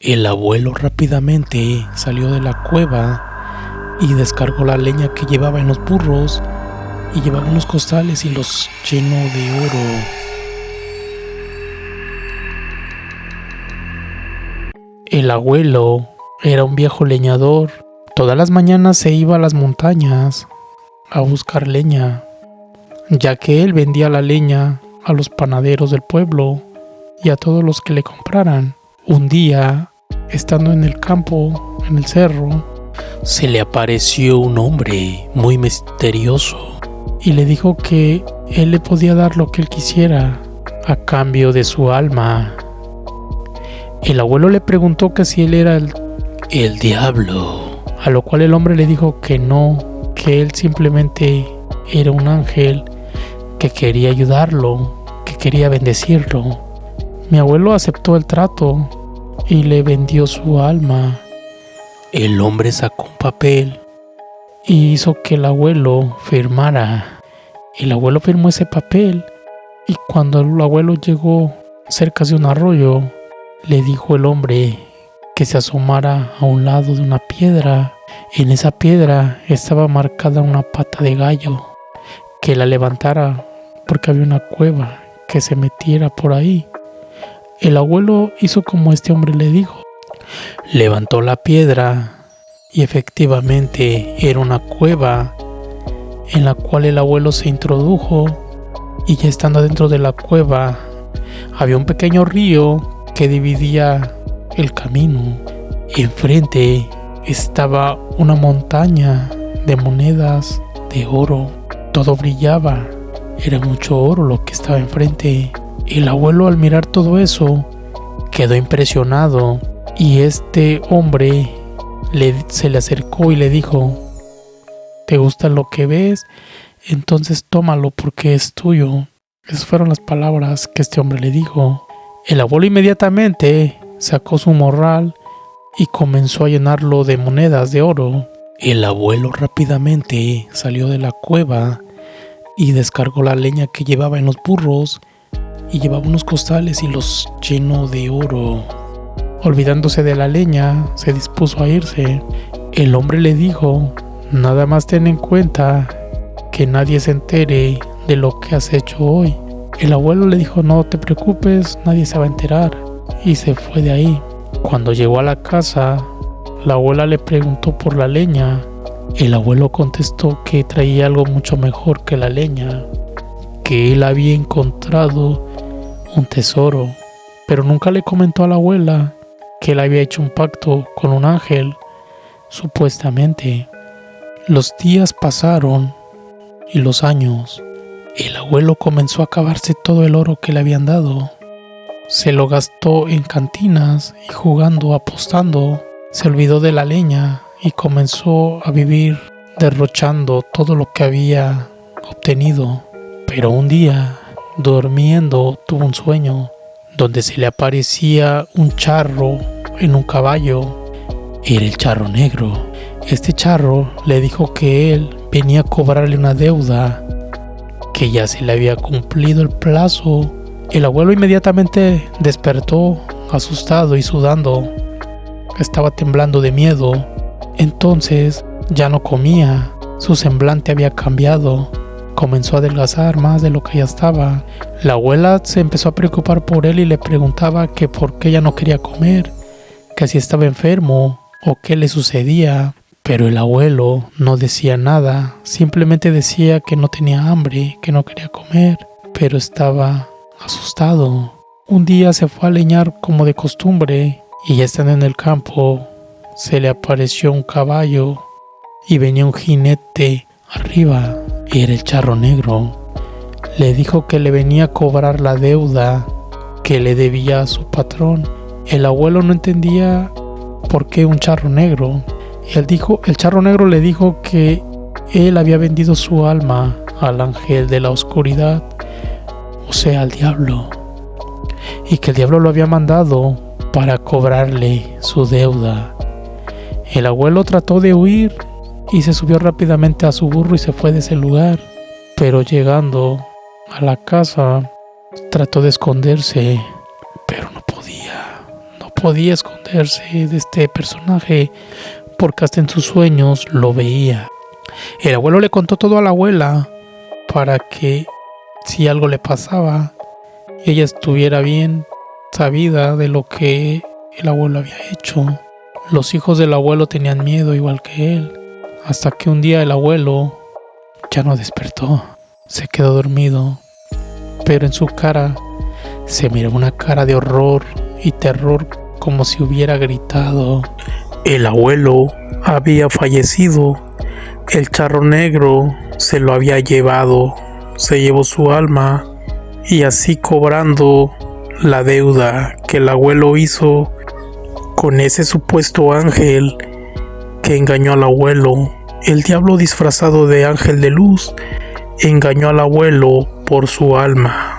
El abuelo rápidamente salió de la cueva y descargó la leña que llevaba en los burros y llevaba unos costales y los llenó de oro. El abuelo era un viejo leñador. Todas las mañanas se iba a las montañas a buscar leña, ya que él vendía la leña a los panaderos del pueblo y a todos los que le compraran. Un día, estando en el campo, en el cerro, se le apareció un hombre muy misterioso y le dijo que él le podía dar lo que él quisiera a cambio de su alma. El abuelo le preguntó que si él era el diablo, a lo cual el hombre le dijo que no, que él simplemente era un ángel que quería ayudarlo, que quería bendecirlo. Mi abuelo aceptó el trato y le vendió su alma. El hombre sacó un papel y hizo que el abuelo firmara. El abuelo firmó ese papel y cuando el abuelo llegó cerca de un arroyo, le dijo el hombre que se asomara a un lado de una piedra. En esa piedra estaba marcada una pata de gallo, que la levantara porque había una cueva, que se metiera por ahí. El abuelo hizo como este hombre le dijo. Levantó la piedra y efectivamente era una cueva en la cual el abuelo se introdujo, y ya estando dentro de la cueva había un pequeño río que dividía el camino. Enfrente estaba una montaña de monedas de oro. Todo brillaba, era mucho oro lo que estaba enfrente. El abuelo, al mirar todo eso, quedó impresionado y este hombre se le acercó y le dijo: ¿te gusta lo que ves? Entonces tómalo porque es tuyo. Esas fueron las palabras que este hombre le dijo. El abuelo inmediatamente sacó su morral y comenzó a llenarlo de monedas de oro. El abuelo rápidamente salió de la cueva y descargó la leña que llevaba en los burros y llevaba unos costales y los llenó de oro. Olvidándose de la leña, se dispuso a irse. El hombre le dijo: nada más ten en cuenta que nadie se entere de lo que has hecho hoy. El abuelo le dijo: no te preocupes, nadie se va a enterar, y se fue de ahí. Cuando llegó a la casa, la abuela le preguntó por la leña. El abuelo contestó que traía algo mucho mejor que la leña, que él había encontrado un tesoro, pero nunca le comentó a la abuela que él había hecho un pacto con un ángel, supuestamente. Los días pasaron y los años. El abuelo comenzó a acabarse todo el oro que le habían dado. Se lo gastó en cantinas y jugando, apostando. Se olvidó de la leña y comenzó a vivir derrochando todo lo que había obtenido. Pero un día, durmiendo, tuvo un sueño donde se le aparecía un charro en un caballo. Era el charro negro. Este charro le dijo que él venía a cobrarle una deuda, que ya se le había cumplido el plazo. El abuelo inmediatamente despertó, asustado y sudando. Estaba temblando de miedo. Entonces ya no comía. Su semblante había cambiado. Comenzó a adelgazar más de lo que ya estaba. La abuela se empezó a preocupar por él y le preguntaba que por qué ya no quería comer, que si estaba enfermo o qué le sucedía. Pero el abuelo no decía nada, simplemente decía que no tenía hambre, que no quería comer, pero estaba asustado. Un día se fue a leñar como de costumbre y ya estando en el campo se le apareció un caballo y venía un jinete arriba. Era el charro negro. Le dijo que le venía a cobrar la deuda que le debía a su patrón. El abuelo no entendía por qué un charro negro. El charro negro le dijo que él había vendido su alma al ángel de la oscuridad, o sea, al diablo, y que el diablo lo había mandado para cobrarle su deuda. El abuelo trató de huir y se subió rápidamente a su burro y se fue de ese lugar, pero llegando a la casa trató de esconderse, pero no podía. podía esconderse de este personaje porque hasta en sus sueños lo veía. El abuelo le contó todo a la abuela para que si algo le pasaba, ella estuviera bien sabida de lo que el abuelo había hecho. Los hijos del abuelo tenían miedo igual que él, hasta que un día el abuelo ya no despertó, se quedó dormido, pero en su cara se miró una cara de horror y terror como si hubiera gritado. El abuelo había fallecido, el charro negro se lo había llevado, se llevó su alma y así cobrando la deuda que el abuelo hizo con ese supuesto ángel que engañó al abuelo. El diablo disfrazado de ángel de luz engañó al abuelo por su alma.